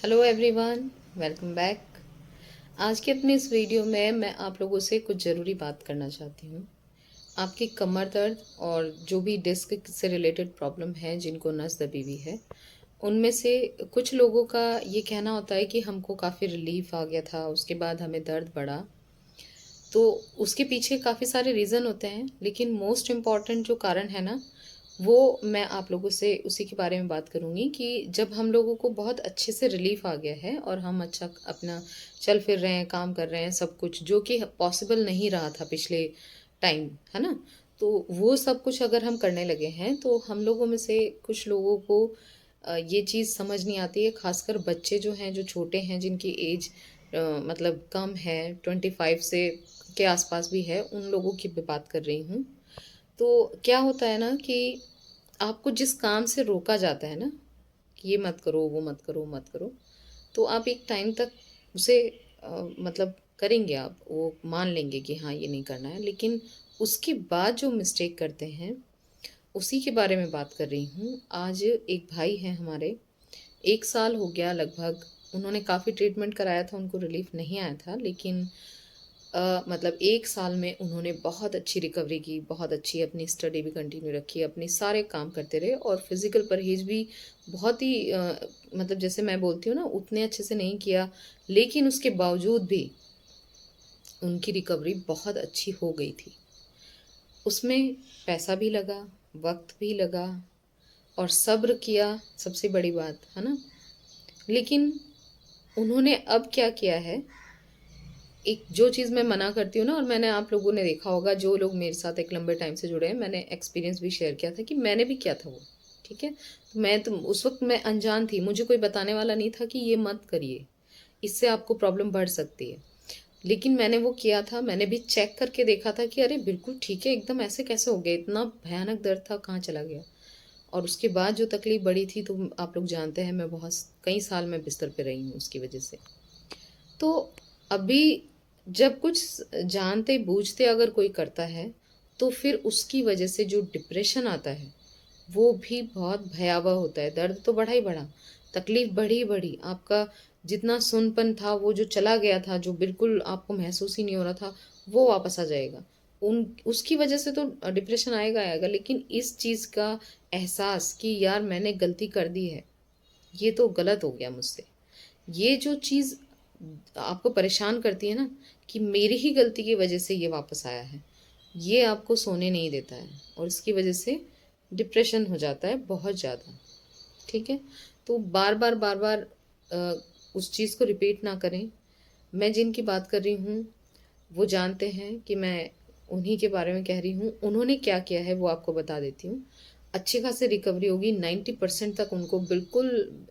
Hello everyone, welcome back. आज के अपने इस वीडियो में मैं आप लोगों से कुछ ज़रूरी बात करना चाहती हूँ। आपकी कमर दर्द और जो भी डिस्क से रिलेटेड प्रॉब्लम है, जिनको नस दबी हुई है, उनमें से कुछ लोगों का ये कहना होता है कि हमको काफ़ी रिलीफ आ गया था, उसके बाद हमें दर्द बढ़ा। तो उसके पीछे काफ़ी सारे रीज़न होते हैं, लेकिन मोस्ट इम्पॉर्टेंट जो कारण है ना, वो मैं आप लोगों से उसी के बारे में बात करूँगी कि जब हम लोगों को बहुत अच्छे से रिलीफ़ आ गया है और हम अच्छा अपना चल फिर रहे हैं, काम कर रहे हैं, सब कुछ जो कि पॉसिबल नहीं रहा था पिछले टाइम, है ना? तो वो सब कुछ अगर हम करने लगे हैं, तो हम लोगों में से कुछ लोगों को ये चीज़ समझ नहीं आती है, ख़ासकर बच्चे जो हैं, जो छोटे हैं, जिनकी एज मतलब कम है, 25 से के आसपास भी है, उन लोगों की मैं बात कर रही हूँ। तो क्या होता है ना कि आपको जिस काम से रोका जाता है ना, कि ये मत करो, वो मत करो, मत करो, तो आप एक टाइम तक उसे मतलब करेंगे आप, वो मान लेंगे कि हाँ, ये नहीं करना है। लेकिन उसके बाद जो मिस्टेक करते हैं, उसी के बारे में बात कर रही हूँ। आज एक भाई हैं हमारे, 1 साल हो गया लगभग, उन्होंने काफ़ी ट्रीटमेंट कराया था, उनको रिलीफ़ नहीं आया था, लेकिन मतलब 1 साल में उन्होंने बहुत अच्छी रिकवरी की, बहुत अच्छी अपनी स्टडी भी कंटिन्यू रखी, अपने सारे काम करते रहे और फिज़िकल परहेज़ भी बहुत ही मतलब जैसे मैं बोलती हूँ ना, उतने अच्छे से नहीं किया, लेकिन उसके बावजूद भी उनकी रिकवरी बहुत अच्छी हो गई थी। उसमें पैसा भी लगा, वक़्त भी लगा और सब्र किया, सबसे बड़ी बात, है ना? लेकिन उन्होंने अब क्या किया है, एक जो चीज़ मैं मना करती हूँ ना, और मैंने आप लोगों ने देखा होगा, जो लोग मेरे साथ एक लंबे टाइम से जुड़े हैं, मैंने एक्सपीरियंस भी शेयर किया था कि मैंने भी किया था वो, ठीक है? तो उस वक़्त मैं अनजान थी, मुझे कोई बताने वाला नहीं था कि ये मत करिए, इससे आपको प्रॉब्लम बढ़ सकती है। लेकिन मैंने वो किया था, मैंने भी चेक करके देखा था कि अरे बिल्कुल ठीक है, एकदम ऐसे कैसे हो गया? इतना भयानक दर्द था, कहाँ चला गया? और उसके बाद जो तकलीफ़ बढ़ी थी, तो आप लोग जानते हैं, मैं बहुत कई साल मैं बिस्तर पे रही हूँ उसकी वज़ह से। तो अभी जब कुछ जानते-बूझते अगर कोई करता है, तो फिर उसकी वजह से जो डिप्रेशन आता है, वो भी बहुत भयावह होता है। दर्द तो बढ़ा ही बढ़ा, तकलीफ़ बढ़ी ही बढ़ी, आपका जितना सुनपन था, वो जो चला गया था, जो बिल्कुल आपको महसूस ही नहीं हो रहा था, वो वापस आ जाएगा। उन उसकी वजह से तो डिप्रेशन आएगा आएगा, लेकिन इस चीज़ का एहसास कि यार मैंने गलती कर दी है, ये तो गलत हो गया मुझसे। ये जो चीज़ आपको परेशान करती है ना, कि मेरी ही गलती की वजह से ये वापस आया है, ये आपको सोने नहीं देता है और इसकी वजह से डिप्रेशन हो जाता है बहुत ज़्यादा, ठीक है? तो बार-बार, बार-बार उस चीज़ को रिपीट ना करें। मैं जिनकी बात कर रही हूँ, वो जानते हैं कि मैं उन्हीं के बारे में कह रही हूँ। उन्होंने क्या किया है वो आपको बता देती हूँ। अच्छी खासी रिकवरी होगी, 90% तक उनको बिल्कुल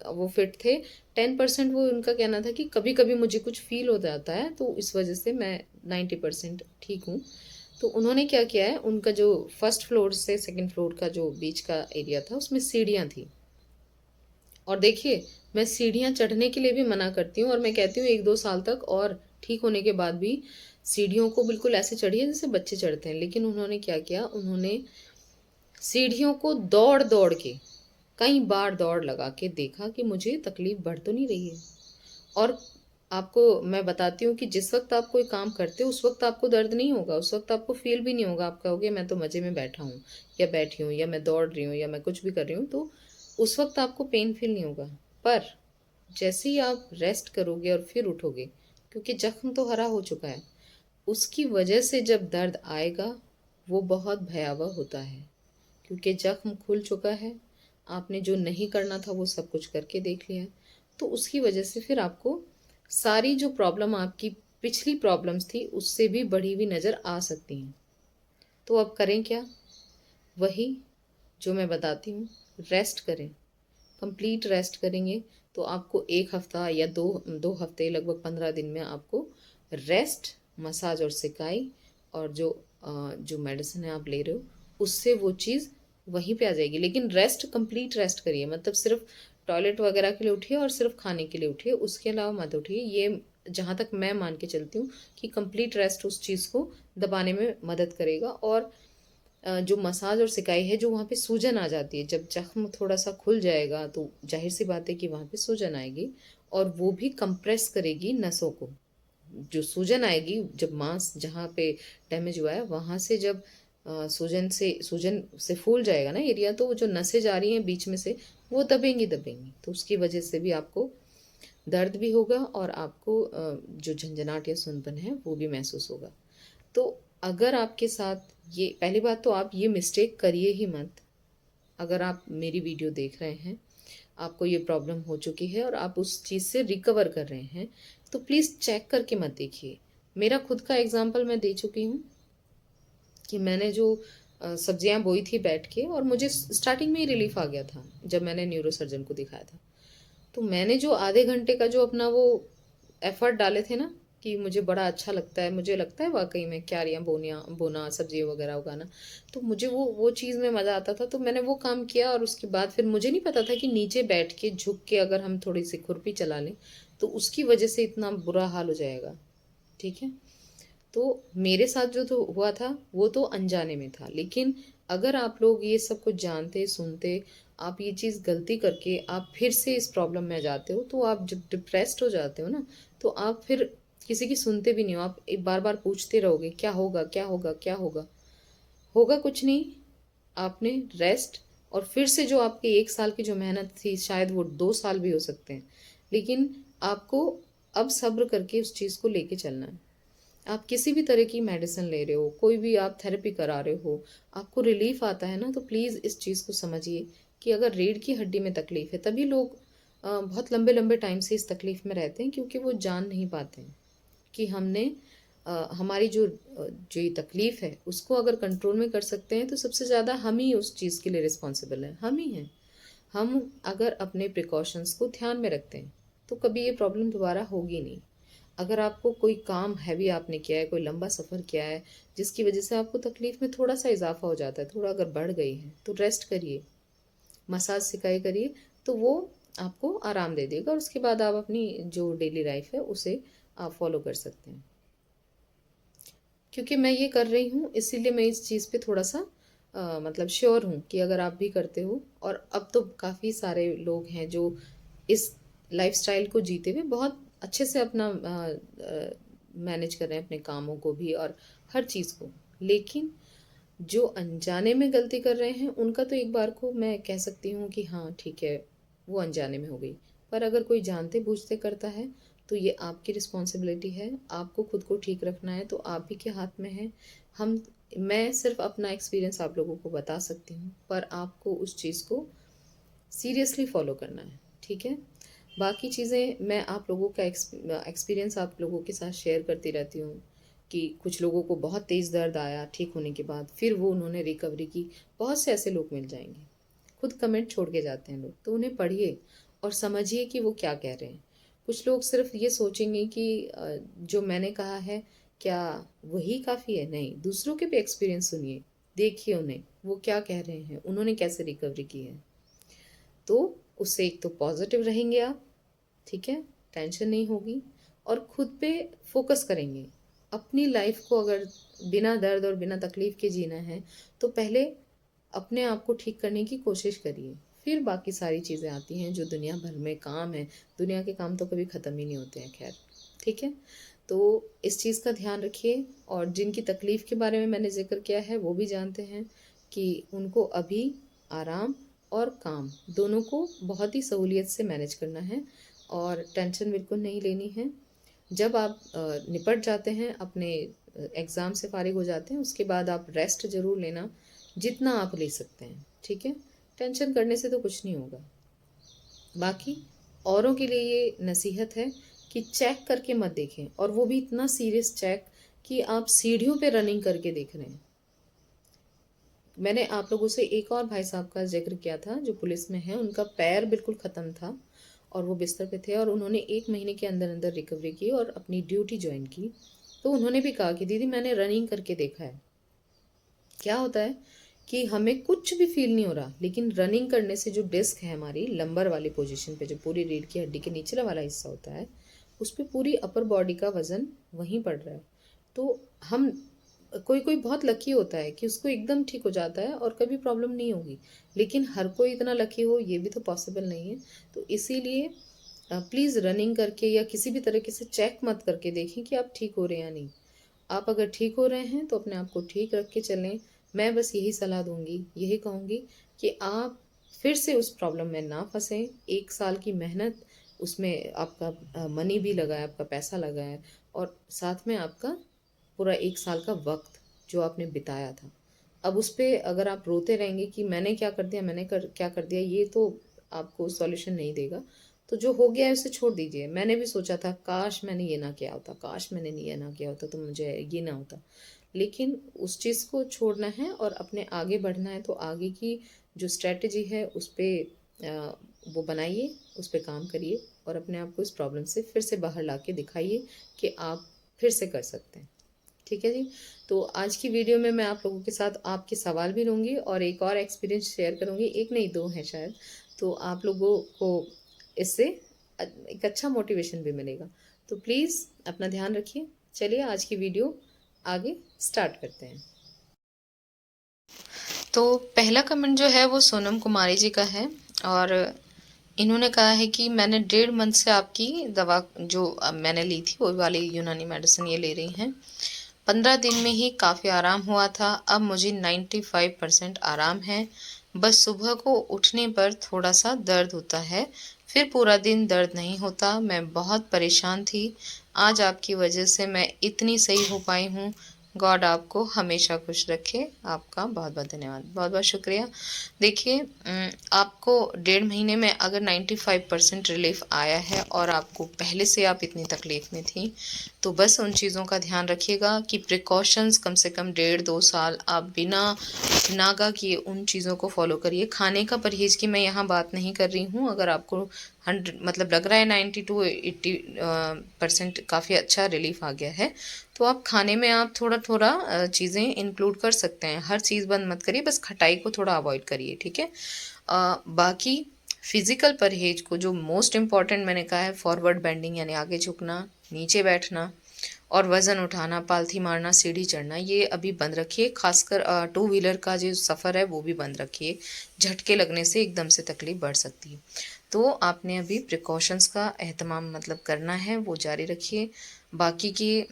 वो फिट थे। 10% वो उनका कहना था कि कभी-कभी मुझे कुछ फ़ील हो जाता है, तो इस वज़ह से मैं 90% ठीक हूँ। तो उन्होंने क्या किया है, उनका जो फर्स्ट फ्लोर से सेकंड फ्लोर का जो बीच का एरिया था, उसमें सीढ़ियाँ थी। और देखिए, मैं सीढ़ियाँ चढ़ने के लिए भी मना करती हूँ और मैं कहती हूँ 1-2 साल तक और ठीक होने के बाद भी सीढ़ियों को बिल्कुल ऐसे चढ़िए जैसे बच्चे चढ़ते हैं। लेकिन उन्होंने क्या किया, उन्होंने सीढ़ियों को दौड़-दौड़ के, कई बार दौड़ लगा के देखा कि मुझे तकलीफ़ बढ़ तो नहीं रही है। और आपको मैं बताती हूँ कि जिस वक़्त आप कोई काम करते हो, उस वक़्त आपको दर्द नहीं होगा, उस वक़्त आपको फ़ील भी नहीं होगा। आप कहोगे मैं तो मज़े में बैठा हूँ या बैठी हूँ या मैं दौड़ रही हूँ या मैं कुछ भी कर रही हूँ, तो उस वक़्त आपको पेन फ़ील नहीं होगा। पर जैसे ही आप रेस्ट करोगे और फिर उठोगे, क्योंकि ज़ख्म तो हरा हो चुका है, उसकी वजह से जब दर्द आएगा, वो बहुत भयावह होता है। क्योंकि ज़ख्म खुल चुका है, आपने जो नहीं करना था वो सब कुछ करके देख लिया है, तो उसकी वजह से फिर आपको सारी जो प्रॉब्लम आपकी पिछली प्रॉब्लम्स थी, उससे भी बढ़ी हुई नज़र आ सकती हैं। तो अब करें क्या? वही जो मैं बताती हूँ, रेस्ट करें। कंप्लीट रेस्ट करेंगे तो आपको 1 हफ्ता या 2 हफ्ते, लगभग 15 दिन में आपको रेस्ट, मसाज और सिकाई और जो मेडिसिन है आप ले रहे हो, उससे वो चीज़ वहीं पे आ जाएगी। लेकिन रेस्ट, कंप्लीट रेस्ट करिए, मतलब सिर्फ़ टॉयलेट वगैरह के लिए उठिए और सिर्फ़ खाने के लिए उठिए, उसके अलावा मत उठिए। ये जहाँ तक मैं मान के चलती हूँ कि कंप्लीट रेस्ट उस चीज़ को दबाने में मदद करेगा। और जो मसाज और सिकाई है, जो वहाँ पे सूजन आ जाती है, जब जख्म थोड़ा सा खुल जाएगा तो जाहिर सी बात है कि वहाँ पे सूजन आएगी, और वो भी कंप्रेस करेगी नसों को। जो सूजन आएगी, जब मांस जहाँ पे डैमेज हुआ है वहाँ से जब सूजन से फूल जाएगा ना एरिया, तो वो जो नसें जा रही हैं बीच में से, वो दबेंगी दबेंगी, तो उसकी वजह से भी आपको दर्द भी होगा, और आपको जो झंझनाहट या सुनपन है वो भी महसूस होगा। तो अगर आपके साथ ये, पहली बात तो आप ये मिस्टेक करिए ही मत। अगर आप मेरी वीडियो देख रहे हैं, आपको ये प्रॉब्लम हो चुकी है और आप उस चीज़ से रिकवर कर रहे हैं, तो प्लीज़ चेक करके मत देखिए। मेरा खुद का एग्जाम्पल मैं दे चुकी हूँ कि मैंने जो सब्जियां बोई थी बैठ के, और मुझे स्टार्टिंग में ही रिलीफ आ गया था जब मैंने न्यूरो सर्जन को दिखाया था। तो मैंने जो आधे घंटे का जो अपना वो एफर्ट डाले थे ना, कि मुझे बड़ा अच्छा लगता है, मुझे लगता है वाकई में क्यारियाँ बोना, सब्जी वगैरह उगाना, तो मुझे वो चीज़ में मज़ा आता था, तो मैंने वो काम किया। और उसके बाद फिर मुझे नहीं पता था कि नीचे बैठ के झुक के अगर हम थोड़ी सी खुरपी चला लें तो उसकी वजह से इतना बुरा हाल हो जाएगा। ठीक है। तो मेरे साथ जो तो हुआ था वो तो अनजाने में था, लेकिन अगर आप लोग ये सब कुछ जानते सुनते, आप ये चीज़ गलती करके आप फिर से इस प्रॉब्लम में आ जाते हो, तो आप जब डिप्रेस्ड हो जाते हो ना, तो आप फिर किसी की सुनते भी नहीं हो, आप एक बार बार पूछते रहोगे क्या होगा क्या होगा क्या होगा। होगा कुछ नहीं। आपने रेस्ट, और फिर से जो आपकी 1 साल की जो मेहनत थी, शायद वो 2 साल भी हो सकते हैं, लेकिन आपको अब सब्र करके उस चीज़ को लेके चलना है। आप किसी भी तरह की मेडिसिन ले रहे हो, कोई भी आप थेरेपी करा रहे हो, आपको रिलीफ आता है ना, तो प्लीज़ इस चीज़ को समझिए कि अगर रीढ़ की हड्डी में तकलीफ है, तभी लोग बहुत लंबे लंबे टाइम से इस तकलीफ में रहते हैं, क्योंकि वो जान नहीं पाते हैं कि हमने हमारी जो ये तकलीफ है उसको अगर कंट्रोल में कर सकते हैं, तो सबसे ज़्यादा हम ही उस चीज़ के लिए रिस्पॉन्सिबल हैं, हम ही हैं। हम अगर अपने प्रिकॉशंस को ध्यान में रखते हैं तो कभी ये प्रॉब्लम दोबारा होगी नहीं। अगर आपको कोई काम हैवी आपने किया है, कोई लंबा सफ़र किया है, जिसकी वजह से आपको तकलीफ में थोड़ा सा इजाफा हो जाता है, थोड़ा अगर बढ़ गई है, तो रेस्ट करिए, मसाज सिकाई करिए, तो वो आपको आराम दे देगा, और उसके बाद आप अपनी जो डेली लाइफ है उसे आप फॉलो कर सकते हैं। क्योंकि मैं ये कर रही हूँ, इसीलिए मैं इस चीज़ पे थोड़ा सा मतलब श्योर हूँ कि अगर आप भी करते हो, और अब तो काफ़ी सारे लोग हैं जो इस लाइफस्टाइल को जीते हुए बहुत अच्छे से अपना मैनेज कर रहे हैं, अपने कामों को भी और हर चीज़ को। लेकिन जो अनजाने में गलती कर रहे हैं, उनका तो एक बार को मैं कह सकती हूँ कि हाँ ठीक है, वो अनजाने में हो गई। पर अगर कोई जानते बूझते करता है, तो ये आपकी रिस्पॉन्सिबिलिटी है, आपको खुद को ठीक रखना है, तो आप ही के हाथ में है। हम मैं सिर्फ अपना एक्सपीरियंस आप लोगों को बता सकती हूँ, पर आपको उस चीज़ को सीरियसली फॉलो करना है। ठीक है। बाकी चीज़ें मैं आप लोगों का एक्सपीरियंस आप लोगों के साथ शेयर करती रहती हूँ, कि कुछ लोगों को बहुत तेज़ दर्द आया ठीक होने के बाद, फिर वो उन्होंने रिकवरी की। बहुत से ऐसे लोग मिल जाएंगे, खुद कमेंट छोड़ के जाते हैं लोग, तो उन्हें पढ़िए और समझिए कि वो क्या कह रहे हैं। कुछ लोग सिर्फ ये सोचेंगे कि जो मैंने कहा है क्या वही काफ़ी है, नहीं, दूसरों के भी एक्सपीरियंस सुनिए, देखिए उन्हें वो क्या कह रहे हैं, उन्होंने कैसे रिकवरी की है। तो उससे एक तो पॉजिटिव रहेंगे आप, ठीक है, टेंशन नहीं होगी, और खुद पे फोकस करेंगे। अपनी लाइफ को अगर बिना दर्द और बिना तकलीफ के जीना है, तो पहले अपने आप को ठीक करने की कोशिश करिए, फिर बाकी सारी चीज़ें आती हैं जो दुनिया भर में काम है। दुनिया के काम तो कभी ख़त्म ही नहीं होते हैं, खैर। ठीक है। तो इस चीज़ का ध्यान रखिए, और जिनकी तकलीफ़ के बारे में मैंने ज़िक्र किया है वो भी जानते हैं कि उनको अभी आराम और काम दोनों को बहुत ही सहूलियत से मैनेज करना है, और टेंशन बिल्कुल नहीं लेनी है। जब आप निपट जाते हैं अपने एग्ज़ाम से फारिग हो जाते हैं, उसके बाद आप रेस्ट ज़रूर लेना, जितना आप ले सकते हैं। ठीक है। टेंशन करने से तो कुछ नहीं होगा। बाकी औरों के लिए ये नसीहत है कि चेक करके मत देखें, और वो भी इतना सीरियस चेक कि आप सीढ़ियों पे रनिंग करके देख रहे हैं। मैंने आप लोगों से एक और भाई साहब का जिक्र किया था जो पुलिस में है, उनका पैर बिल्कुल ख़त्म था और वो बिस्तर पे थे, और उन्होंने 1 महीने के अंदर अंदर रिकवरी की और अपनी ड्यूटी ज्वाइन की। तो उन्होंने भी कहा कि दीदी मैंने रनिंग करके देखा है, क्या होता है कि हमें कुछ भी फील नहीं हो रहा, लेकिन रनिंग करने से जो डिस्क है हमारी लंबर वाली पोजीशन पे, जो पूरी रीढ़ की हड्डी के निचला वाला हिस्सा होता है, उस पे पूरी अपर बॉडी का वजन वहीं पड़ रहा है। तो हम कोई कोई बहुत लकी होता है कि उसको एकदम ठीक हो जाता है और कभी प्रॉब्लम नहीं होगी, लेकिन हर कोई इतना लकी हो ये भी तो पॉसिबल नहीं है। तो इसीलिए प्लीज़ रनिंग करके या किसी भी तरीके से चेक मत करके देखें कि आप ठीक हो रहे हैं या नहीं। आप अगर ठीक हो रहे हैं तो अपने आप को ठीक रख के चलें। मैं बस यही सलाह दूंगी, यही कहूँगी कि आप फिर से उस प्रॉब्लम में ना फंसें। 1 साल की मेहनत, उसमें आपका मनी भी लगा है, आपका पैसा लगा है, और साथ में आपका पूरा 1 साल का वक्त जो आपने बिताया था। अब उस पे अगर आप रोते रहेंगे कि मैंने क्या कर दिया, मैंने क्या कर दिया, ये तो आपको सॉल्यूशन नहीं देगा। तो जो हो गया है उसे छोड़ दीजिए। मैंने भी सोचा था काश मैंने ये ना किया होता, काश मैंने ये ना किया होता तो मुझे ये ना होता। लेकिन उस चीज़ को छोड़ना है और अपने आगे बढ़ना है, तो आगे की जो स्ट्रेटजी है उस पे वो बनाइए, उस पे काम करिए और अपने आप को इस प्रॉब्लम से फिर से बाहर ला के दिखाइए कि आप फिर से कर सकते हैं। ठीक है जी। तो आज की वीडियो में मैं आप लोगों के साथ आपके सवाल भी लूँगी और एक और एक्सपीरियंस शेयर करूँगी, एक नहीं दो हैं शायद। तो आप लोगों को इससे एक अच्छा मोटिवेशन भी मिलेगा। तो प्लीज़ अपना ध्यान रखिए। चलिए आज की वीडियो आगे स्टार्ट करते हैं। तो पहला कमेंट जो है वो सोनम कुमारी जी का है, और इन्होंने कहा है कि मैंने 1.5 मंथ से आपकी दवा जो मैंने ली थी वो वाली यूनानी मेडिसिन ये ले रही हैं। 15 दिन में ही काफ़ी आराम हुआ था। अब मुझे 95% आराम है। बस सुबह को उठने पर थोड़ा सा दर्द होता है, फिर पूरा दिन दर्द नहीं होता। मैं बहुत परेशान थी। आज आपकी वजह से मैं इतनी सही हो पाई हूँ। गॉड आपको हमेशा खुश रखे। आपका बहुत बहुत धन्यवाद, बहुत बहुत शुक्रिया। देखिए, आपको 1.5 महीने में अगर 95% रिलीफ आया है और आपको पहले से आप इतनी तकलीफ में थी, तो बस उन चीज़ों का ध्यान रखिएगा कि प्रिकॉशंस कम से कम 1.5-2 साल आप बिना नागा किए उन चीज़ों को फॉलो करिए। खाने का परहेज की मैं यहाँ बात नहीं कर रही हूँ। अगर आपको 100 मतलब लग रहा है 90-80% काफ़ी अच्छा रिलीफ आ गया है, तो आप खाने में आप थोड़ा थोड़ा चीज़ें इंक्लूड कर सकते हैं। हर चीज़ बंद मत करिए, बस खटाई को थोड़ा अवॉइड करिए, ठीक है। बाकी फिजिकल परहेज को जो मोस्ट इम्पॉर्टेंट मैंने कहा है, फॉरवर्ड बेंडिंग यानी आगे झुकना, नीचे बैठना और वज़न उठाना, पालथी मारना, सीढ़ी चढ़ना, ये अभी बंद रखिए। खासकर 2 व्हीलर का जो सफ़र है वो भी बंद रखिए। झटके लगने से एकदम से तकलीफ बढ़ सकती है। तो आपने अभी प्रिकॉशंस का एहतमाम मतलब करना है, वो जारी रखिए। बाकी की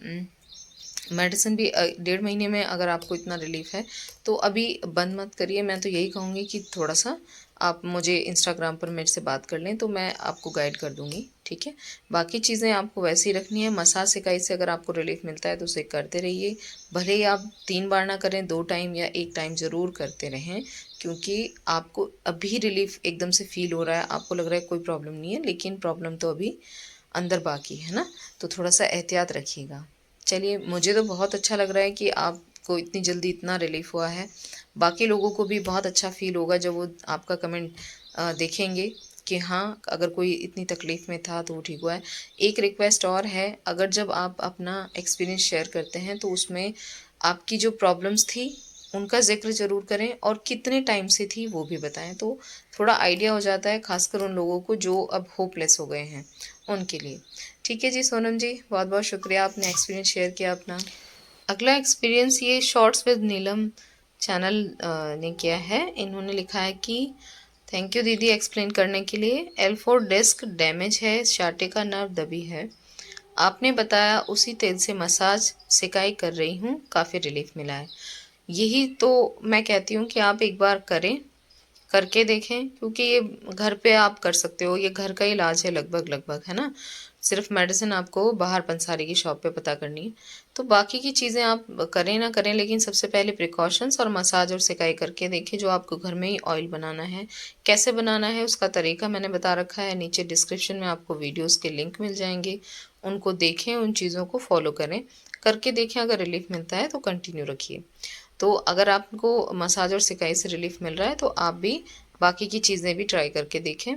मेडिसिन भी 1.5 महीने में अगर आपको इतना रिलीफ है तो अभी बंद मत करिए। मैं तो यही कहूँगी कि थोड़ा सा आप मुझे इंस्टाग्राम पर मेरे से बात कर लें तो मैं आपको गाइड कर दूँगी, ठीक है। बाकी चीज़ें आपको वैसे ही रखनी है। मसाज सिकाई से अगर आपको रिलीफ मिलता है तो उसे करते रहिए। भले ही आप 3 बार ना करें, 2 टाइम या 1 टाइम ज़रूर करते रहें, क्योंकि आपको अभी रिलीफ एकदम से फील हो रहा है, आपको लग रहा है कोई प्रॉब्लम नहीं है, लेकिन प्रॉब्लम तो अभी अंदर बाकी है ना। तो थोड़ा सा एहतियात रखिएगा। चलिए, मुझे तो बहुत अच्छा लग रहा है कि आपको इतनी जल्दी इतना रिलीफ हुआ है। बाकी लोगों को भी बहुत अच्छा फ़ील होगा जब वो आपका कमेंट देखेंगे कि हाँ, अगर कोई इतनी तकलीफ़ में था तो वो ठीक हुआ है। एक रिक्वेस्ट और है, अगर जब आप अपना एक्सपीरियंस शेयर करते हैं तो उसमें आपकी जो प्रॉब्लम्स थी उनका ज़िक्र ज़रूर करें और कितने टाइम से थी वो भी बताएं, तो थोड़ा आइडिया हो जाता है, खासकर उन लोगों को जो अब होपलेस हो गए हैं उनके लिए। ठीक है जी सोनम जी, बहुत बहुत शुक्रिया, आपने एक्सपीरियंस शेयर किया अपना। अगला एक्सपीरियंस ये शॉर्ट्स विद नीलम चैनल ने किया है। इन्होंने लिखा है कि थैंक यू दीदी एक्सप्लेन करने के लिए। L4 डिस्क डैमेज है, शार्टिका नर्व दबी है। आपने बताया उसी तेल से मसाज सिकाई कर रही हूँ, काफ़ी रिलीफ मिला है। यही तो मैं कहती हूँ कि आप एक बार करें, करके देखें, क्योंकि ये घर पे आप कर सकते हो, ये घर का इलाज है लगभग लगभग, है ना। सिर्फ मेडिसिन आपको बाहर पंसारी की शॉप पे पता करनी है। तो बाकी की चीज़ें आप करें ना करें, लेकिन सबसे पहले प्रिकॉशंस और मसाज और सिकाई करके देखें। जो आपको घर में ही ऑयल बनाना है, कैसे बनाना है उसका तरीका मैंने बता रखा है। नीचे डिस्क्रिप्शन में आपको वीडियोज़ के लिंक मिल जाएंगे, उनको देखें, उन चीज़ों को फॉलो करें, करके देखें। अगर रिलीफ मिलता है तो कंटिन्यू रखिए। तो अगर आपको मसाज और सिकाई से रिलीफ मिल रहा है तो आप भी बाकी की चीज़ें भी ट्राई करके देखें।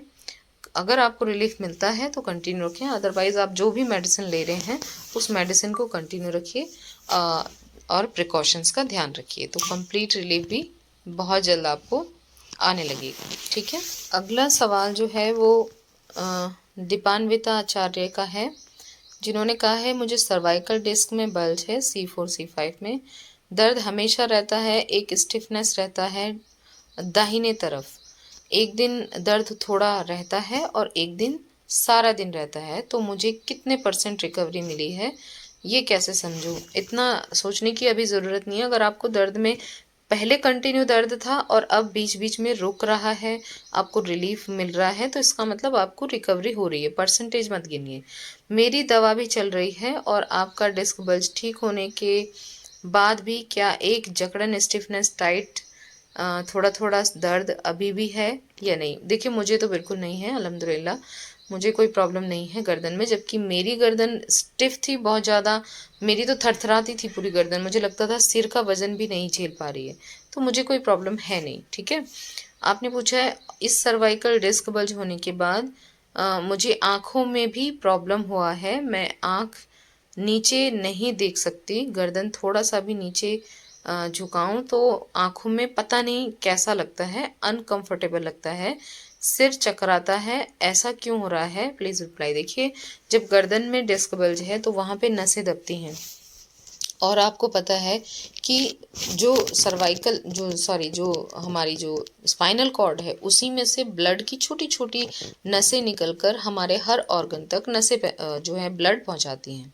अगर आपको रिलीफ मिलता है तो कंटिन्यू रखें, अदरवाइज़ आप जो भी मेडिसिन ले रहे हैं उस मेडिसिन को कंटिन्यू रखिए और प्रिकॉशंस का ध्यान रखिए, तो कंप्लीट रिलीफ भी बहुत जल्द आपको आने लगेगा, ठीक है। अगला सवाल जो है वो दीपान्विता आचार्य का है, जिन्होंने कहा है मुझे सर्वाइकल डिस्क में बल्ज है C4 C5 में। दर्द हमेशा रहता है, एक स्टिफनेस रहता है दाहिने तरफ। एक दिन दर्द थोड़ा रहता है और एक दिन सारा दिन रहता है। तो मुझे कितने % रिकवरी मिली है, ये कैसे समझूँ? इतना सोचने की अभी ज़रूरत नहीं है। अगर आपको दर्द में पहले कंटिन्यू दर्द था और अब बीच-बीच में रुक रहा है, आपको रिलीफ मिल रहा है, तो इसका मतलब आपको रिकवरी हो रही है, परसेंटेज मत गिनिए। मेरी दवा भी चल रही है और आपका डिस्क बल्ज ठीक होने के बाद भी क्या एक जकड़न, स्टिफनेस, टाइट, थोड़ा-थोड़ा दर्द अभी भी है या नहीं? देखिए, मुझे तो बिल्कुल नहीं है, अल्हम्दुलिल्लाह। मुझे कोई प्रॉब्लम नहीं है गर्दन में, जबकि मेरी गर्दन स्टिफ थी बहुत ज़्यादा। मेरी तो थरथराती थी पूरी गर्दन, मुझे लगता था सिर का वज़न भी नहीं झेल पा रही है। तो मुझे कोई प्रॉब्लम है नहीं, ठीक है? आपने पूछा है इस सर्वाइकल डिस्क बल्ज होने के बाद मुझे आँखों में भी प्रॉब्लम हुआ है। मैं आँख नीचे नहीं देख सकती, गर्दन थोड़ा-सा भी नीचे झुकाऊँ तो आँखों में पता नहीं कैसा लगता है, अनकम्फ़र्टेबल लगता है, सिर चकराता है, ऐसा क्यों हो रहा है? Please reply. देखिए, जब गर्दन में डिस्क बल्ज है तो वहाँ पे नसें दबती हैं। और आपको पता है कि जो हमारी जो स्पाइनल कॉर्ड है, उसी में से ब्लड की छोटी-छोटी नसें निकलकर हमारे हर ऑर्गन तक जो है ब्लड पहुँचाती हैं।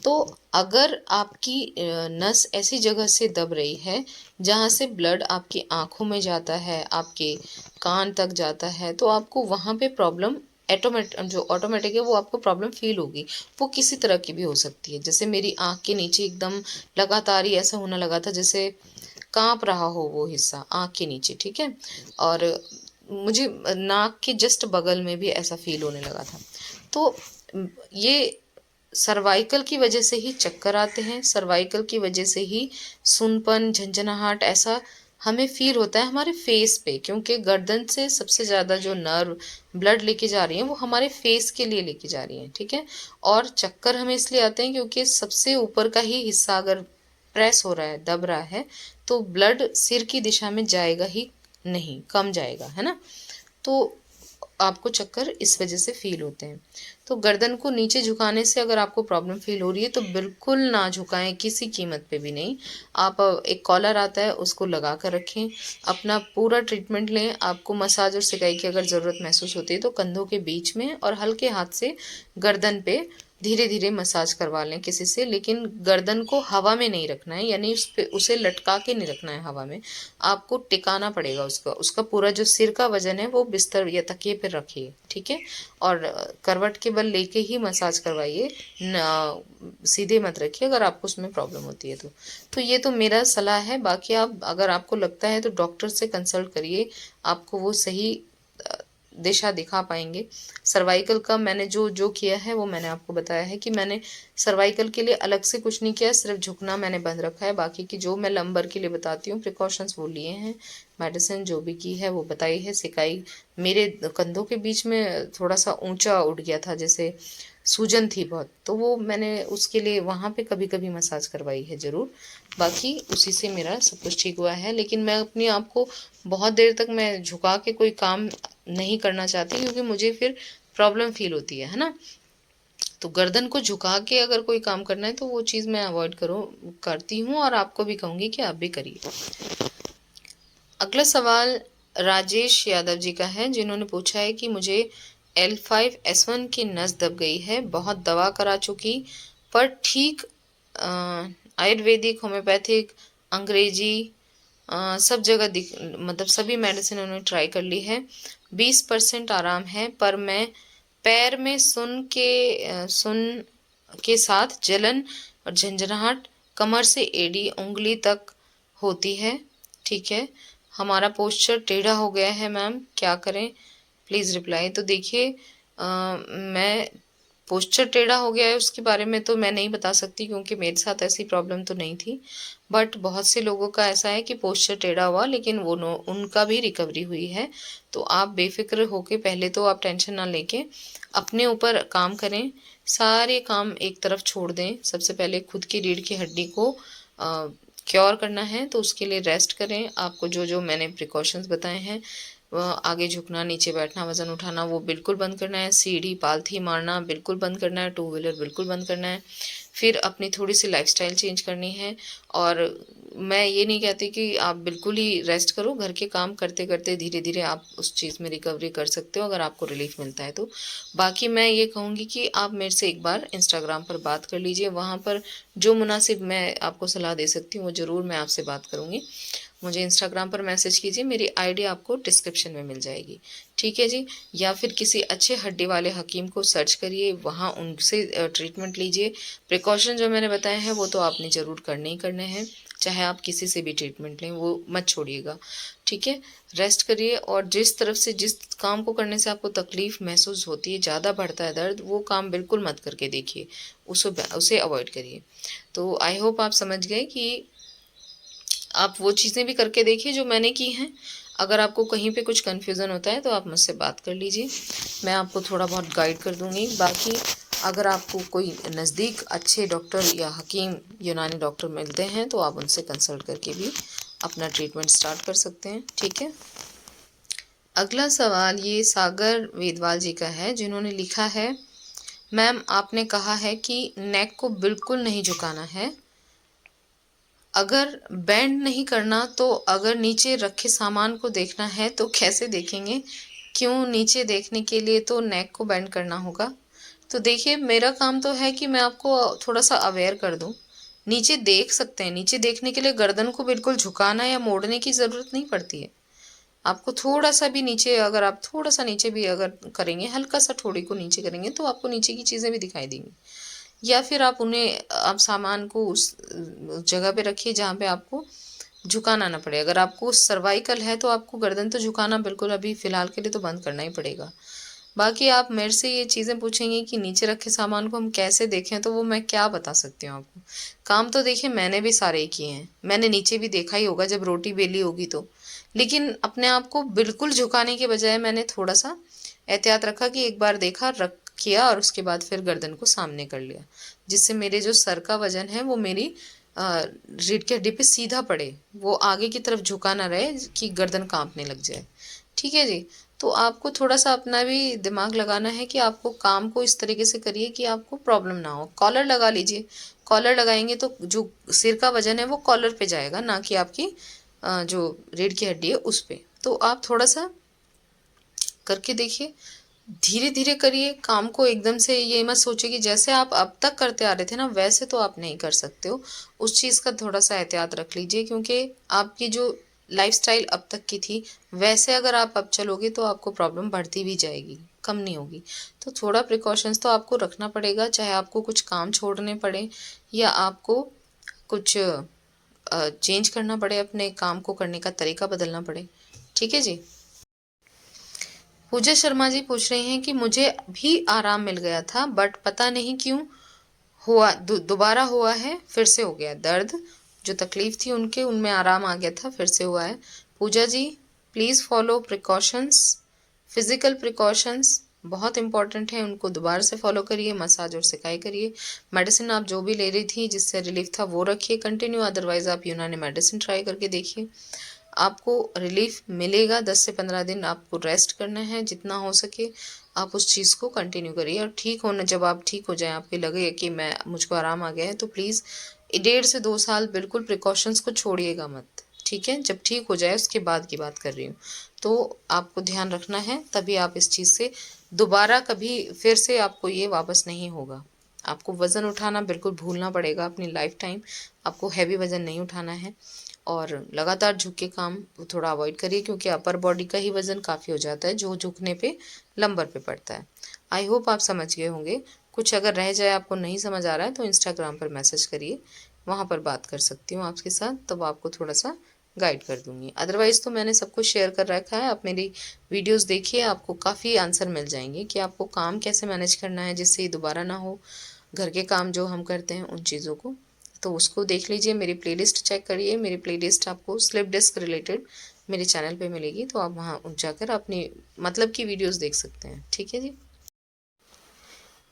तो अगर आपकी नस ऐसी जगह से दब रही है, जहाँ से ब्लड आपकी आँखों में जाता है, आपके कान तक जाता है, तो आपको वहाँ पे प्रॉब्लम ऑटोमेटिक है, वो आपको प्रॉब्लम फ़ील होगी। वो किसी तरह की भी हो सकती है। जैसे मेरी आँख के नीचे एकदम लगातार ही ऐसा होने लगा था जैसे काँप रहा हो वो हिस्सा आँख के नीचे, ठीक है? और मुझे नाक के जस्ट बगल में भी ऐसा फ़ील होने लगा था। तो ये सर्वाइकल की वजह से ही चक्कर आते हैं, सर्वाइकल की वजह से ही सूनपन, झंझनाहट ऐसा हमें फ़ील होता है हमारे फेस पे, क्योंकि गर्दन से सबसे ज़्यादा जो नर्व ब्लड लेके जा रही है वो हमारे फेस के लिए लेके जा रही है, ठीक है? और चक्कर हमें इसलिए आते हैं क्योंकि सबसे ऊपर का ही हिस्सा अगर प्रेस हो रहा है, दब रहा है, तो ब्लड सिर की दिशा में जाएगा ही नहीं, कम जाएगा, है ना? तो आपको चक्कर इस वजह से फ़ील होते हैं। तो गर्दन को नीचे झुकाने से अगर आपको प्रॉब्लम फ़ील हो रही है तो बिल्कुल ना झुकाएँ, किसी कीमत पे भी नहीं। आप एक कॉलर आता है उसको लगा कर रखें, अपना पूरा ट्रीटमेंट लें। आपको मसाज और सिकाई की अगर ज़रूरत महसूस होती है तो कंधों के बीच में और हल्के हाथ से गर्दन पे धीरे-धीरे मसाज करवा लें किसी से, लेकिन गर्दन को हवा में नहीं रखना है, यानी उसे लटका के नहीं रखना है हवा में। आपको टिकाना पड़ेगा उसका। उसका पूरा जो सिर का वज़न है वो बिस्तर या तकिए पे रखिए, ठीक है? और करवट के बल लेके ही मसाज करवाइए, सीधे मत रखिए अगर आपको उसमें प्रॉब्लम होती है तो। तो ये तो मेरा सलाह है, बाकी आप अगर आपको लगता है तो डॉक्टर से कंसल्ट करिए, आपको वो सही अ, दिशा दिखा पाएँगे। सर्वाइकल का मैंने जो किया है वो मैंने आपको बताया है कि मैंने सर्वाइकल के लिए अलग से कुछ नहीं किया, सिर्फ झुकना मैंने बंद रखा है। बाकी की जो मैं लंबर के लिए बताती हूँ प्रिकॉशंस वो लिए हैं, मेडिसिन जो भी की है वो बताई है, सिकाई। मेरे कंधों के बीच में थोड़ा-सा ऊँचा उठ गया था, जैसे सूजन थी बहुत, तो वो मैंने उसके लिए वहाँ पे कभी-कभी मसाज करवाई है ज़रूर। बाकी उसी से मेरा सब कुछ ठीक हुआ है, लेकिन मैं अपने आप को बहुत देर तक मैं झुका के कोई काम नहीं करना चाहती क्योंकि मुझे फिर प्रॉब्लम फ़ील होती है ना? तो गर्दन को झुका के अगर कोई काम करना है तो वो चीज़ मैं अवॉइड करती हूँ और आपको भी कहूँगी कि आप भी करिए। अगला सवाल राजेश यादव जी का है, जिन्होंने पूछा है कि मुझे L5S1 की नस दब गई है, बहुत दवा करा चुकी पर ठीक आयुर्वेदिक, होम्योपैथिक, अंग्रेजी सब जगह मतलब सभी मेडिसिन उन्होंने ट्राई कर ली है। 20% आराम है, पर मैं पैर में सुन के साथ जलन और झंझनाहट, कमर से एड़ी उंगली तक होती है, ठीक है? हमारा पोस्चर टेढ़ा हो गया है मैम, क्या करें? Please reply. तो देखिए, मैं पोस्चर टेढ़ा हो गया है उसके बारे में तो मैं नहीं बता सकती क्योंकि मेरे साथ ऐसी प्रॉब्लम तो नहीं थी। बट बहुत से लोगों का ऐसा है कि पोस्चर टेढ़ा हुआ लेकिन उनका भी रिकवरी हुई है। तो आप बेफ़िक्र होके पहले तो आप टेंशन ना लेके अपने ऊपर काम करें, सारे काम एक तरफ छोड़ दें। सबसे पहले खुद की रीढ़ की हड्डी को क्योर करना है तो उसके लिए रेस्ट करें। आपको जो मैंने प्रिकॉशंस बताए हैं, आगे झुकना, नीचे बैठना, वज़न उठाना वो बिल्कुल बंद करना है, सीढ़ी पालथी मारना बिल्कुल बंद करना है, टू व्हीलर बिल्कुल बंद करना है। फिर अपनी थोड़ी-सी लाइफ़स्टाइल चेंज करनी है। और मैं ये नहीं कहती कि आप बिल्कुल ही रेस्ट करो, घर के काम करते-करते धीरे-धीरे आप उस चीज़ में रिकवरी कर सकते हो अगर आपको रिलीफ़ मिलता है तो। बाकी मैं ये कहूँगी कि आप मेरे से एक बार इंस्टाग्राम पर बात कर लीजिए, वहाँ पर जो मुनासिब मैं आपको सलाह दे सकती हूँ, वो ज़रूर मैं आपसे बात करूँगी। मुझे इंस्टाग्राम पर मैसेज कीजिए, मेरी आईडी आपको डिस्क्रिप्शन में मिल जाएगी, ठीक है जी। या फिर किसी अच्छे हड्डी वाले हकीम को सर्च करिए, वहाँ उनसे ट्रीटमेंट लीजिए। प्रिकॉशन जो मैंने बताए हैं वो तो आपने ज़रूर करने ही करने हैं, चाहे आप किसी से भी ट्रीटमेंट लें, वो मत छोड़िएगा, ठीक है। रेस्ट करिए और जिस तरफ से जिस काम को करने से आपको तकलीफ़ महसूस होती है, ज़्यादा बढ़ता है दर्द, वो काम बिल्कुल मत करके देखिए, उसे अवॉइड करिए। तो आई होप आप समझ गए कि आप वो चीज़ें भी करके देखिए जो मैंने की हैं। अगर आपको कहीं पे कुछ कन्फ्यूज़न होता है तो आप मुझसे बात कर लीजिए, मैं आपको थोड़ा बहुत गाइड कर दूँगी। बाकी अगर आपको कोई नज़दीक अच्छे डॉक्टर या हकीम, यूनानी डॉक्टर मिलते हैं तो आप उनसे कंसल्ट करके भी अपना ट्रीटमेंट स्टार्ट कर सकते हैं, ठीक है। अगला सवाल ये सागर वेदवाल जी का है, जिन्होंने लिखा है, मैम आपने कहा है कि नेक को बिल्कुल नहीं झुकाना है, अगर बेंड नहीं करना तो अगर नीचे रखे सामान को देखना है तो कैसे देखेंगे? क्यों नीचे देखने के लिए तो नेक को बेंड करना होगा। तो देखिए मेरा काम तो है कि मैं आपको थोड़ा-सा अवेयर कर दूँ। नीचे देख सकते हैं, नीचे देखने के लिए गर्दन को बिल्कुल झुकाना या मोड़ने की ज़रूरत नहीं पड़ती है। आपको थोड़ा-सा भी नीचे, अगर आप थोड़ा-सा नीचे भी अगर करेंगे, हल्का-सा ठोड़ी को नीचे करेंगे तो आपको नीचे की चीज़ें भी दिखाई देंगी। या फिर आप सामान को उस जगह पे रखिए जहाँ पे आपको झुकाना ना पड़े। अगर आपको सर्वाइकल है तो आपको गर्दन तो झुकाना बिल्कुल अभी फ़िलहाल के लिए तो बंद करना ही पड़ेगा। बाकी आप मेरे से ये चीज़ें पूछेंगी कि नीचे रखे सामान को हम कैसे देखें, तो वो मैं क्या बता सकती हूँ आपको। काम तो देखिए मैंने भी सारे ही किए हैं। मैंने नीचे भी देखा ही होगा जब रोटी बेली होगी तो। लेकिन अपने आप को बिल्कुल झुकाने के बजाय मैंने थोड़ा-सा एहतियात रखा कि एक बार देखा, रख किया और उसके बाद फिर गर्दन को सामने कर लिया। जिससे मेरे जो सर का वज़न है वो मेरी रीढ़ की हड्डी पे सीधा पड़े। वो आगे की तरफ झुका ना रहे कि गर्दन काँपने लग जाए। ठीक है जी? तो आपको थोड़ा-सा अपना भी दिमाग लगाना है कि आपको काम को इस तरीके से करिए कि आपको प्रॉब्लम ना हो। कॉलर लगा लीजिए। कॉलर लगाएँगे तो जो सिर का वज़न है वो कॉलर पे जाएगा, ना कि आपकी जो रीढ़ की हड्डी है उस पे। तो आप थोड़ा-सा करके देखिए, धीरे-धीरे करिए काम को। एकदम से ये मत सोचिए कि जैसे आप अब तक करते आ रहे थे ना, वैसे तो आप नहीं कर सकते हो। उस चीज़ का थोड़ा-सा एहतियात रख लीजिए, क्योंकि आपकी जो लाइफ़स्टाइल अब तक की थी, वैसे अगर आप अब चलोगे तो आपको प्रॉब्लम बढ़ती भी जाएगी, कम नहीं होगी। तो थोड़ा प्रिकॉशंस तो आपको रखना पड़ेगा, चाहे आपको कुछ काम छोड़ने पड़े या आपको कुछ चेंज करना पड़े, अपने काम को करने का तरीका बदलना पड़े। ठीक है जी? पूजा शर्मा जी पूछ रही हैं कि मुझे भी आराम मिल गया था बट पता नहीं क्यों हुआ, दोबारा हुआ है, फिर से हो गया दर्द। जो तकलीफ थी उनके, उनमें आराम आ गया था, फिर से हुआ है। Puja ji please follow precautions, physical precautions बहुत इंपॉर्टेंट है, उनको दोबारा से फॉलो करिए। मसाज और सिकाई करिए। मेडिसिन आप जो भी ले रही थी जिससे रिलीफ था वो रखिए कंटिन्यू, अदरवाइज आप यूनानी मेडिसिन ट्राई करके देखिए, आपको रिलीफ मिलेगा। 10 से 15 दिन आपको रेस्ट करना है, जितना हो सके आप उस चीज़ को कंटिन्यू करिए। और ठीक होना, जब आप ठीक हो जाएँ, आपको लगे कि मैं मुझको आराम आ गया है, तो प्लीज़ 1.5 से 2 साल बिल्कुल प्रिकॉशंस को छोड़िएगा मत, ठीक है? जब ठीक हो जाए उसके बाद की बात कर रही हूँ। तो आपको ध्यान रखना है, तभी आप इस चीज़ से दोबारा कभी फिर से आपको ये वापस नहीं होगा। आपको वज़न उठाना बिल्कुल भूलना पड़ेगा अपनी लाइफ़ टाइम। आपको हैवी वज़न नहीं उठाना है और लगातार झुक के काम थोड़ा अवॉइड करिए, क्योंकि अपर बॉडी का ही वज़न काफ़ी हो जाता है जो झुकने पे लंबर पे पड़ता है। आई होप आप समझ गए होंगे। कुछ अगर रह जाए, आपको नहीं समझ आ रहा है, तो इंस्टाग्राम पर मैसेज करिए, वहाँ पर बात कर सकती हूँ आपके साथ, तब आपको थोड़ा-सा गाइड कर दूँगी। अदरवाइज़ तो मैंने सब कुछ शेयर कर रखा है, आप मेरी वीडियोज़ देखिए, आपको काफ़ी आंसर मिल जाएँगे कि आपको काम कैसे मैनेज करना है जिससे ये दोबारा ना हो। घर के काम जो हम करते हैं उन चीज़ों को, तो उसको देख लीजिए। मेरी प्लेलिस्ट चेक करिए, मेरी प्लेलिस्ट आपको स्लिप डिस्क रिलेटेड मेरे चैनल पे मिलेगी, तो आप वहाँ जाकर अपनी मतलब की वीडियोज़ देख सकते हैं। ठीक है जी?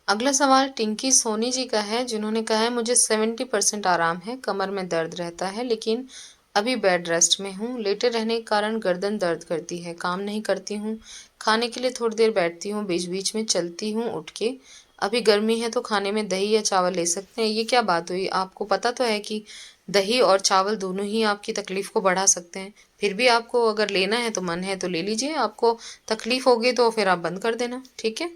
अगला सवाल टिंकी सोनी जी का है, जिन्होंने कहा है, मुझे 70% आराम है, कमर में दर्द रहता है लेकिन अभी बेड रेस्ट में हूँ। लेटे रहने के कारण गर्दन दर्द करती है, काम नहीं करती हूँ, खाने के लिए थोड़ी देर बैठती हूँ, बीच बीच में चलती हूँ उठ के, अभी गर्मी है तो खाने में दही या चावल ले सकते हैं। ये क्या बात हुई? आपको पता तो है कि दही और चावल दोनों ही आपकी तकलीफ को बढ़ा सकते हैं। फिर भी आपको अगर लेना है तो मन है तो ले लीजिए, आपको तकलीफ होगी तो फिर आप बंद कर देना, ठीक है।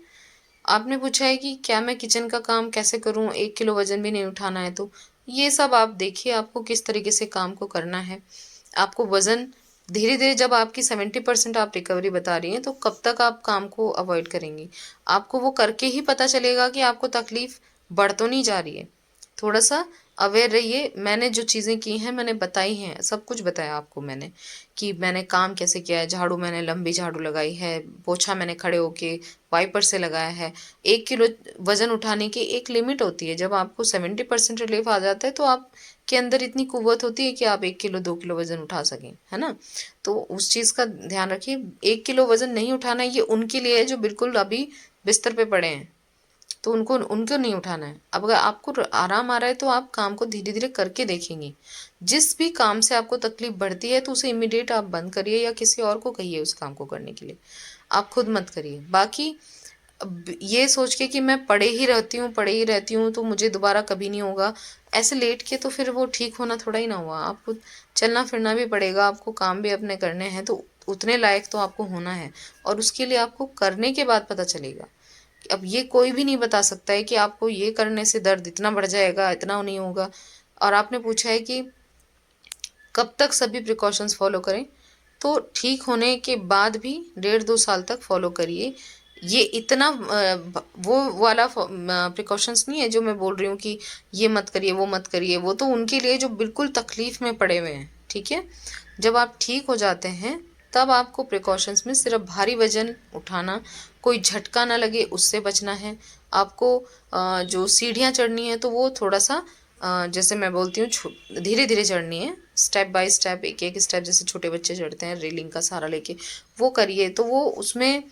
आपने पूछा है कि क्या मैं किचन का काम कैसे करूं, 1 किलो वजन भी नहीं उठाना है तो। ये सब आप देखिए आपको किस तरीके से काम को करना है। आपको वजन धीरे धीरे, जब आपकी 70% आप रिकवरी बता रही हैं तो कब तक आप काम को अवॉइड करेंगी? आपको वो करके ही पता चलेगा कि आपको तकलीफ बढ़ तो नहीं जा रही है। थोड़ा सा अवेयर रहिए। मैंने जो चीज़ें की हैं मैंने बताई हैं, सब कुछ बताया आपको मैंने कि मैंने काम कैसे किया है। झाड़ू मैंने लंबी झाड़ू लगाई है, पोछा मैंने खड़े होके वाइपर से लगाया है। 1 किलो वजन उठाने की एक लिमिट होती है। जब आपको 70% रिलीफ आ जाता है तो आप के अंदर इतनी कुव्वत होती है कि आप 1 किलो 2 किलो वजन उठा सकें, है ना। तो उस चीज़ का ध्यान रखिए। 1 किलो वजन नहीं उठाना ये उनके लिए है जो बिल्कुल अभी बिस्तर पे पड़े हैं, तो उनको उनको नहीं उठाना है। अब अगर आपको आराम आ रहा है तो आप काम को धीरे धीरे करके देखेंगे। जिस भी काम से आपको तकलीफ बढ़ती है तो उसे इमीडिएट आप बंद करिए या किसी और को कहिए उस काम को करने के लिए, आप खुद मत करिए। बाकी अब ये सोच के कि मैं पड़े ही रहती हूँ तो मुझे दोबारा कभी नहीं होगा, ऐसे लेट के तो फिर वो ठीक होना थोड़ा ही ना हुआ। आपको चलना फिरना भी पड़ेगा, आपको काम भी अपने करने हैं, तो उतने लायक तो आपको होना है। और उसके लिए आपको करने के बाद पता चलेगा। अब ये कोई भी नहीं बता सकता है कि आपको ये करने से दर्द इतना बढ़ जाएगा, इतना नहीं होगा। और आपने पूछा है कि कब तक सभी प्रिकॉशंस फॉलो करें, तो ठीक होने के बाद भी 1.5-2 साल तक फॉलो करिए। ये इतना वो वाला प्रिकॉशंस नहीं है जो मैं बोल रही हूँ कि ये मत करिए वो मत करिए, वो तो उनके लिए जो बिल्कुल तकलीफ में पड़े हुए हैं, ठीक है। जब आप ठीक हो जाते हैं तब आपको प्रिकॉशंस में सिर्फ भारी वजन उठाना, कोई झटका ना लगे उससे बचना है। आपको जो सीढ़ियाँ चढ़नी है तो वो थोड़ा सा जैसे मैं बोलती हूँ धीरे धीरे चढ़नी है, स्टेप बाय स्टेप, एक एक स्टेप जैसे छोटे बच्चे चढ़ते हैं रेलिंग का सहारा लेके, वो करिए। तो वो उसमें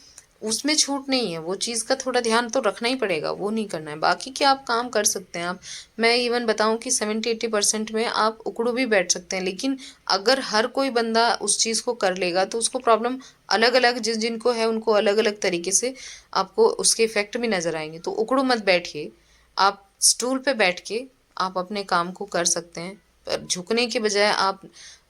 उसमें छूट नहीं है, वो चीज़ का थोड़ा ध्यान तो रखना ही पड़ेगा, वो नहीं करना है। बाकी क्या आप काम कर सकते हैं। आप, मैं इवन बताऊं कि 70-80% में आप उकड़ू भी बैठ सकते हैं। लेकिन अगर हर कोई बंदा उस चीज़ को कर लेगा तो उसको प्रॉब्लम अलग अलग, जिनको है उनको अलग अलग तरीके से आपको उसके इफेक्ट भी नज़र आएंगे। तो उकड़ू मत बैठिए, आप स्टूल पे बैठ के आप अपने काम को कर सकते हैं। पर झुकने के बजाय आप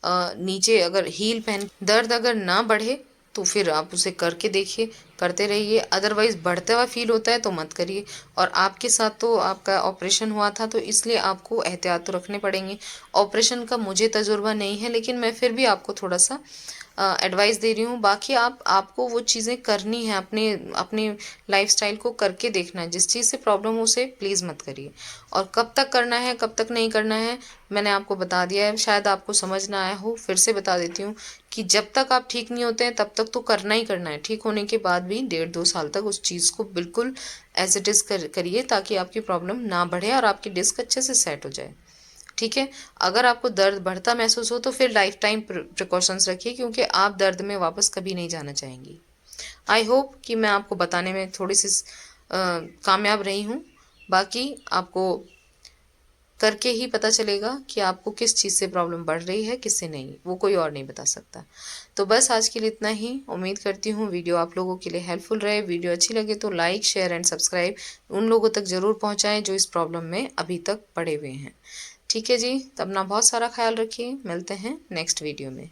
नीचे अगर हील पहन, दर्द अगर ना बढ़े तो फिर आप उसे करके देखिए, करते रहिए। अदरवाइज बढ़ता हुआ फील होता है तो मत करिए। और आपके साथ तो आपका ऑपरेशन हुआ था तो इसलिए आपको एहतियात तो रखने पड़ेंगे। ऑपरेशन का मुझे तजुर्बा नहीं है लेकिन मैं फिर भी आपको थोड़ा सा एडवाइस दे रही हूँ। बाकी आपको वो चीज़ें करनी है, अपने अपने लाइफस्टाइल को करके देखना है। जिस चीज़ से प्रॉब्लम हो उसे प्लीज़ मत करिए। और कब तक करना है कब तक नहीं करना है मैंने आपको बता दिया है, शायद आपको समझ ना आया हो, फिर से बता देती हूँ कि जब तक आप ठीक नहीं होते हैं तब तक तो करना ही करना है। ठीक होने के बाद भी 1.5-2 साल तक उस चीज़ को बिल्कुल एज इट इज़ करिए ताकि आपकी प्रॉब्लम ना बढ़े और आपकी डिस्क अच्छे से सेट हो जाए, ठीक है। अगर आपको दर्द बढ़ता महसूस हो तो फिर लाइफ टाइम प्रिकॉशंस रखिए क्योंकि आप दर्द में वापस कभी नहीं जाना चाहेंगी। आई होप कि मैं आपको बताने में थोड़ी सी कामयाब रही हूँ। बाकी आपको करके ही पता चलेगा कि आपको किस चीज़ से प्रॉब्लम बढ़ रही है, किससे नहीं, वो कोई और नहीं बता सकता। तो बस आज के लिए इतना ही। उम्मीद करती हूँ वीडियो आप लोगों के लिए हेल्पफुल रहे। वीडियो अच्छी लगे तो लाइक शेयर एंड सब्सक्राइब उन लोगों तक ज़रूर पहुँचाएँ जो इस प्रॉब्लम में अभी तक पड़े हुए हैं। ठीक है जी, तो अपना बहुत सारा ख्याल रखिए। मिलते हैं नेक्स्ट वीडियो में।